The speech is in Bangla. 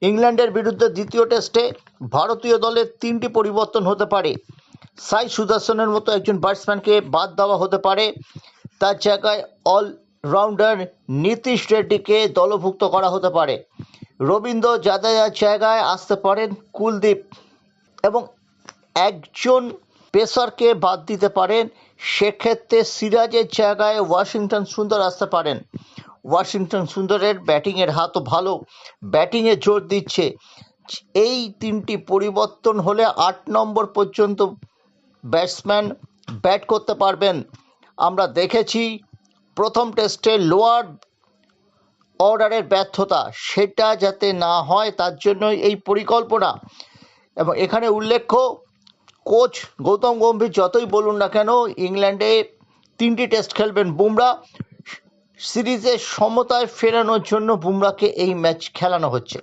ইংল্যান্ডের বিরুদ্ধে দ্বিতীয় টেস্টে ভারতীয় দলের 3টি পরিবর্তন হতে পারে। সাই সুদর্শনের মতো একজন ব্যাটসম্যানকে বাদ দেওয়া হতে পারে, তার জায়গায় অলরাউন্ডার নীতিশ রেড্ডিকে দলভুক্ত করা হতে পারে। রবীন্দ্র জাদেজার জায়গায় আসতে পারেন কুলদীপ এবং একজন পেসারকে বাদ দিতে পারেন। সেক্ষেত্রে সিরাজের জায়গায় ওয়াশিংটন সুন্দর আসতে পারেন। ওয়াশিংটন সুন্দরের ব্যাটিংয়ের হাতও ভালো, ব্যাটিংয়ে জোর দিচ্ছে। এই 3টি পরিবর্তন হলে 8 নম্বর পর্যন্ত ব্যাটসম্যান ব্যাট করতে পারবেন। আমরা দেখেছি প্রথম টেস্টে লোয়ার অর্ডারের ব্যর্থতা, সেটা যাতে না হয় তার জন্যই এই পরিকল্পনা। এবং এখানে উল্লেখ্য, কোচ গৌতম গম্ভীর যতই বলুন না কেন ইংল্যান্ডে 3টি টেস্ট খেলবেন বুমরা, সিরিজের সমতায় ফেরানোর জন্য বুমরাকে এই ম্যাচ খেলানো হচ্ছে।